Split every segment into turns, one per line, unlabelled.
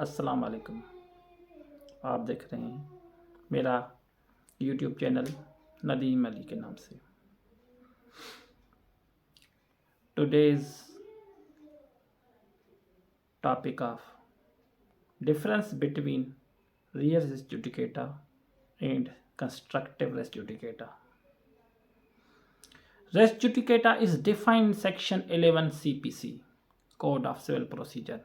अस्सलाम वालेकुम। आप देख रहे हैं मेरा यूट्यूब चैनल नदीम अली के नाम से। Today's topic of difference between real res judicata and constructive res judicata. Res judicata is defined in section 11 CPC, Code of Civil Procedure.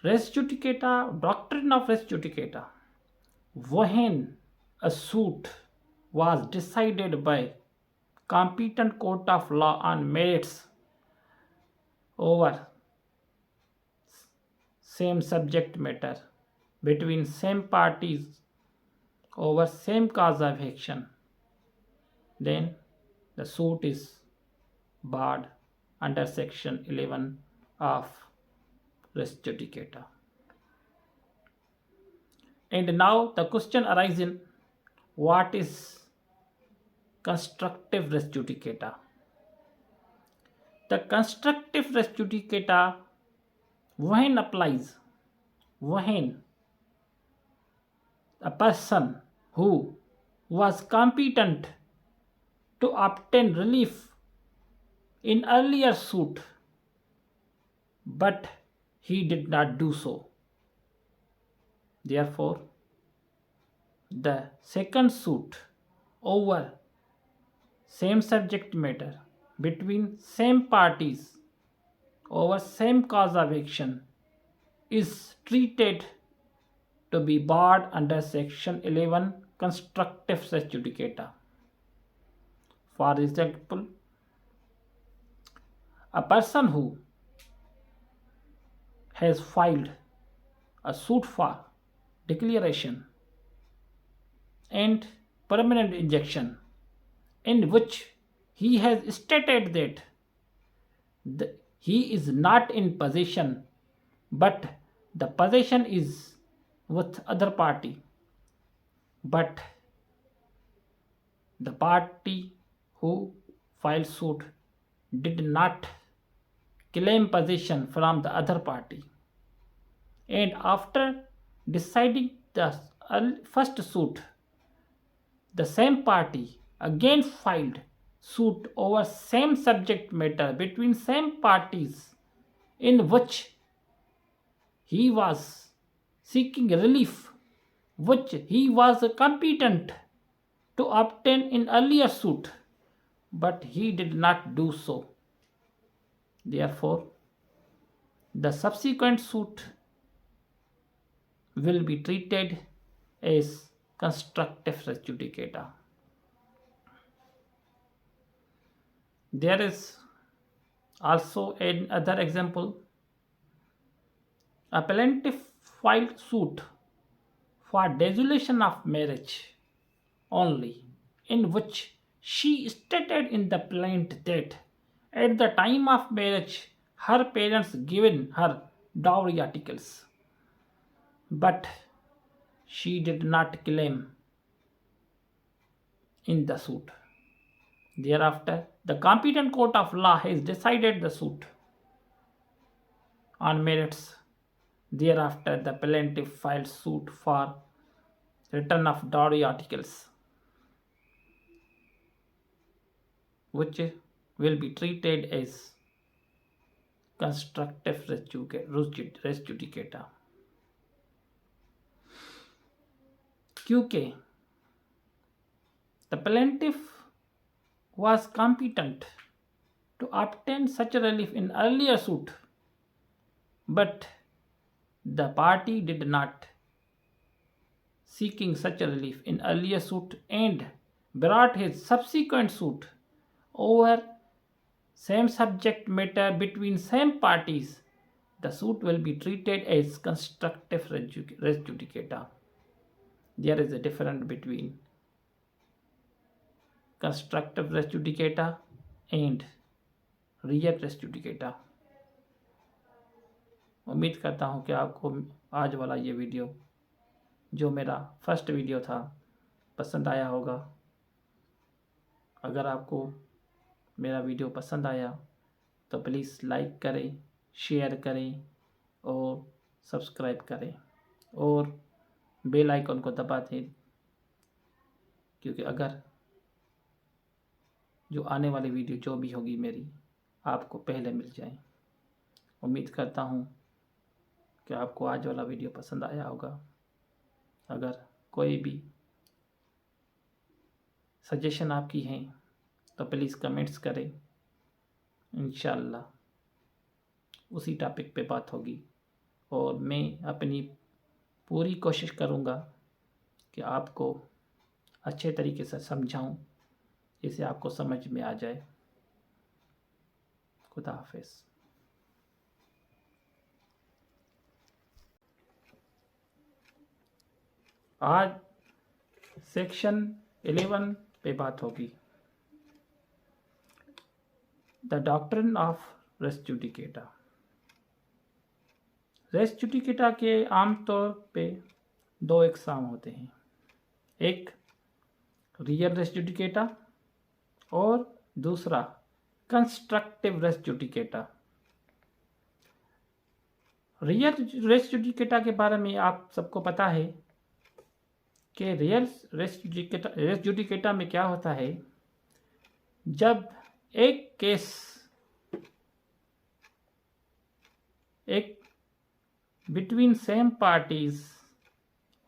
Res judicata, doctrine of res judicata, when a suit was decided by competent court of law on merits over same subject matter between same parties over same cause of action, then the suit is barred under section 11 of res judicata. And now the question arises, what is constructive res judicata? The constructive res judicata when applies when a person who was competent to obtain relief in earlier suit but he did not do so. Therefore, the second suit over same subject matter between same parties over same cause of action is treated to be barred under section 11 constructive res judicata. For example, a person who has filed a suit for declaration and permanent injunction in which he has stated that he is not in possession but the possession is with other party, but the party who filed suit did not claim possession from the other party, and after deciding the first suit the same party again filed suit over same subject matter between same parties in which he was seeking relief which he was competent to obtain in earlier suit but he did not do so. Therefore, the subsequent suit will be treated as constructive res judicata. There is also another example. A plaintiff filed suit for dissolution of marriage only, in which she stated in the plaint that at the time of marriage her parents given her dowry articles, but she did not claim in the suit. Thereafter, the competent court of law has decided the suit on merits. Thereafter, the plaintiff filed suit for return of dowry articles, which will be treated as constructive res judicata. क्योंकि the plaintiff was competent to obtain such relief in earlier suit, but the party did not seeking such a relief in earlier suit and brought his subsequent suit over same subject matter between same parties, the suit will be treated as constructive res judicata. There is a difference between constructive res judicata and real res judicata. उम्मीद करता हूँ कि आपको आज वाला ये video जो मेरा फर्स्ट वीडियो था पसंद आया होगा. अगर आपको मेरा वीडियो पसंद आया तो प्लीज़ लाइक करें, शेयर करें और सब्सक्राइब करें और बेल आइकन को दबा दें, क्योंकि अगर जो आने वाली वीडियो जो भी होगी मेरी आपको पहले मिल जाए। उम्मीद करता हूँ कि आपको आज वाला वीडियो पसंद आया होगा। अगर कोई भी सजेशन आपकी हैं तो प्लीज़ कमेंट्स करें, इंशाल्लाह उसी टॉपिक पे बात होगी और मैं अपनी पूरी कोशिश करूँगा कि आपको अच्छे तरीके से समझाऊँ, जिससे आपको समझ में आ जाए। खुदा हाफिज़। आज सेक्शन 11 पे बात होगी, the doctrine of res judicata. Res judicata के आमतौर पे दो एग्जाम होते हैं, एक रियल रेस जुडिकेटा और दूसरा constructive res judicata. Real res judicata के बारे में आप सबको पता है कि रियल रेस जुडिकेटा में क्या होता है, जब एक केस एक between same parties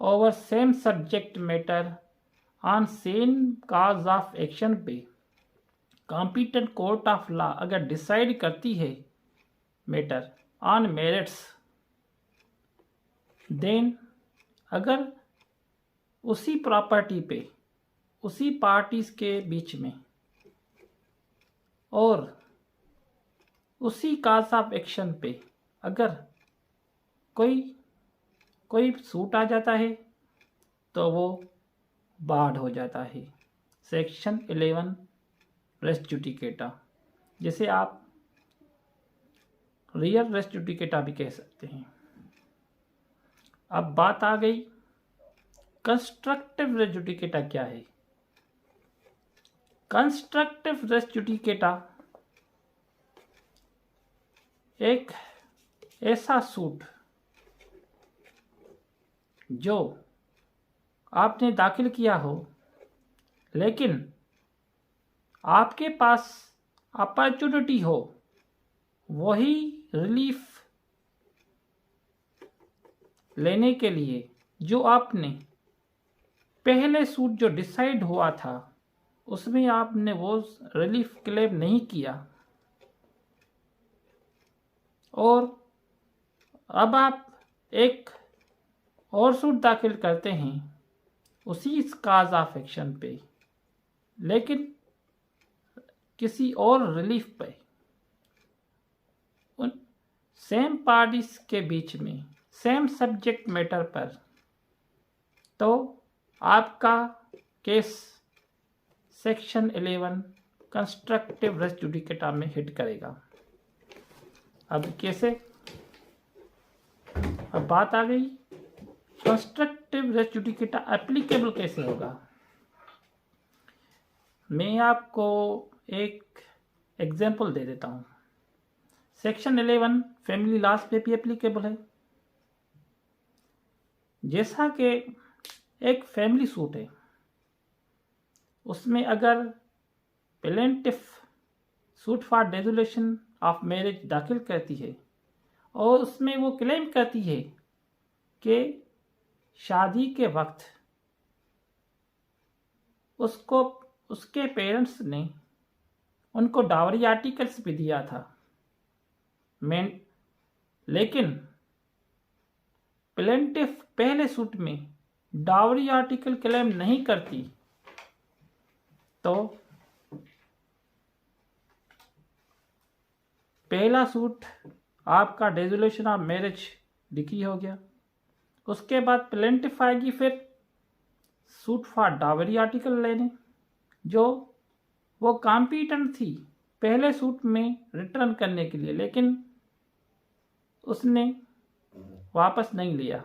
over same subject matter on same cause of action पे कॉम्पिटेंट कोर्ट ऑफ लॉ अगर डिसाइड करती है मैटर ऑन मेरिट्स, देन अगर उसी प्रॉपर्टी पे उसी पार्टीज के बीच में और उसी काज ऑफ एक्शन पे अगर कोई सूट आ जाता है तो वो बाढ़ हो जाता है। सेक्शन 11 रेस जुडिकेटा, जिसे आप रियल रेस जुडिकेटा भी कह सकते हैं। अब बात आ गई कंस्ट्रक्टिव रेस जुडिकेटा क्या है। कंस्ट्रक्टिव रेस जुडिकेटा एक ऐसा सूट जो आपने दाखिल किया हो, लेकिन आपके पास अपॉर्चुनिटी हो वही रिलीफ लेने के लिए जो आपने पहले सूट जो डिसाइड हुआ था उसमें आपने वो रिलीफ क्लेम नहीं किया, और अब आप एक और सूट दाखिल करते हैं उसी काज ऑफ एक्शन पे, लेकिन किसी और रिलीफ पे उन सेम पार्टीज के बीच में सेम सब्जेक्ट मैटर पर, तो आपका case section 11 constructive res judicata में हिट करेगा। अब कैसे? अब बात आ गई कंस्ट्रक्टिव रेस जुडिकेटा एप्लीकेबल कैसे होगा। मैं आपको एक एग्जांपल दे देता हूँ। सेक्शन 11 फैमिली लॉज पे भी एप्लीकेबल है। जैसा कि एक फैमिली सूट है, उसमें अगर plaintiff suit for dissolution of marriage दाखिल करती है और उसमें वो क्लेम करती है कि शादी के वक्त उसको उसके पेरेंट्स ने उनको डावरी आर्टिकल्स भी दिया था, लेकिन प्लेंटिफ पहले सूट में डावरी आर्टिकल क्लेम नहीं करती, तो पहला सूट आपका डिसोल्यूशन ऑफ मैरिज डिक्री हो गया। उसके बाद प्लेंटिफ आएगी फिर सूट फॉर डावरी आर्टिकल लेने, जो वो कॉम्पिटेंट थी पहले सूट में रिटर्न करने के लिए, लेकिन उसने वापस नहीं लिया।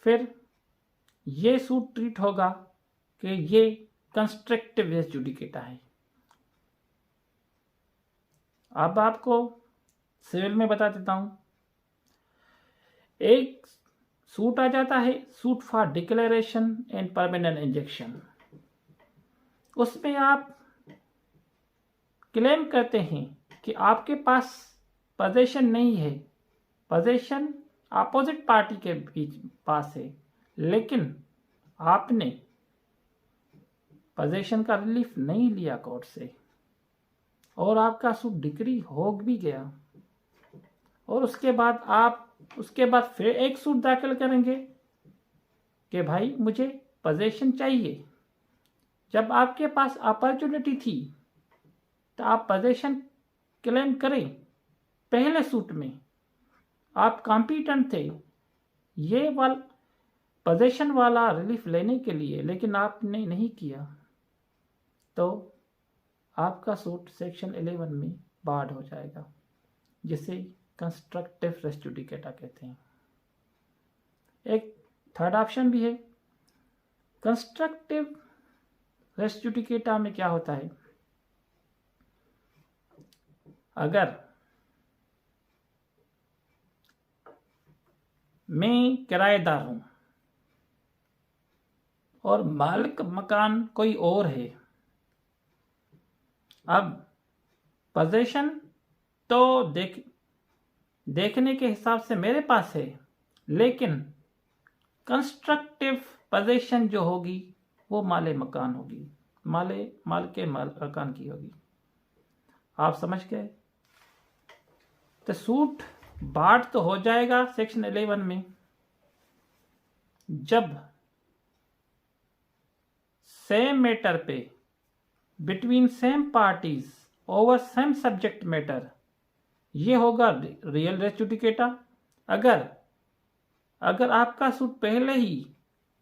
फिर ये सूट ट्रीट होगा कि ये कंस्ट्रक्टिव रेस जुडिकेटा है। अब आपको सिविल में बता देता हूँ। एक सूट आ जाता है, suit for declaration and permanent injection. उसमें आप क्लेम करते हैं कि आपके पास पोजीशन नहीं है, पोजीशन अपोजिट पार्टी के बीच पास है, लेकिन आपने पोजीशन का रिलीफ नहीं लिया कोर्ट से और आपका सूट डिक्री हो भी गया, और उसके बाद फिर एक सूट दाखिल करेंगे कि भाई मुझे पोजीशन चाहिए। जब आपके पास अपॉर्चुनिटी थी तो आप पोजीशन क्लेम करें। पहले सूट में आप कॉम्पिटेंट थे ये पोजीशन वाला रिलीफ लेने के लिए, लेकिन आपने नहीं किया, तो आपका सूट सेक्शन 11 में बार्ड हो जाएगा, जिसे कंस्ट्रक्टिव रेस जुडिकेटा कहते हैं। एक थर्ड ऑप्शन भी है। कंस्ट्रक्टिव रेस जुडिकेटा में क्या होता है, अगर मैं किराएदार हूं और मालिक मकान कोई और है, अब पोजीशन तो देखने के हिसाब से मेरे पास है, लेकिन कंस्ट्रक्टिव पोजीशन जो होगी वो माले मकान होगी, माल के मकान की होगी। आप समझ गए? तो सूट बार्ड तो हो जाएगा सेक्शन 11 में जब सेम मैटर पे between same parties over same subject matter, ये होगा रियल रेस जुडिकेटा। अगर आपका सूट पहले ही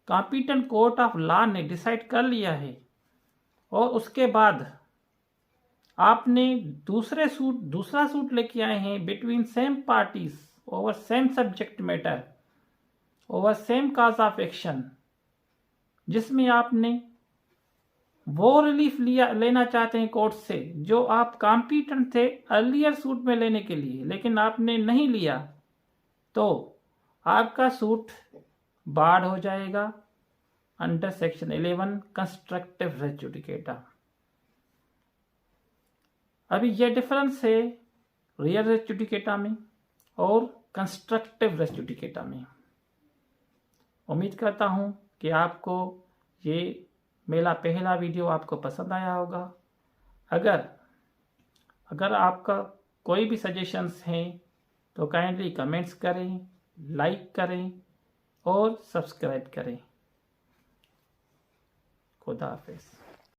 कॉम्पिटेंट कोर्ट ऑफ लॉ ने डिसाइड कर लिया है और उसके बाद आपने दूसरा सूट लेके आए हैं between same parties over same subject matter over same cause of action, जिसमें आपने वो रिलीफ लेना चाहते हैं कोर्ट से जो आप कॉम्पिटेंट थे अर्लियर सूट में लेने के लिए, लेकिन आपने नहीं लिया, तो आपका सूट बार्ड हो जाएगा under section 11 constructive res judicata. अभी ये डिफरेंस है रियल रेस जुडिकेटा में और कंस्ट्रक्टिव रेस जुडिकेटा में। उम्मीद करता हूँ कि आपको ये मेरा पहला वीडियो आपको पसंद आया होगा। अगर आपका कोई भी सजेशंस हैं तो काइंडली कमेंट्स करें, लाइक करें और सब्सक्राइब करें। खुदा हाफिज़।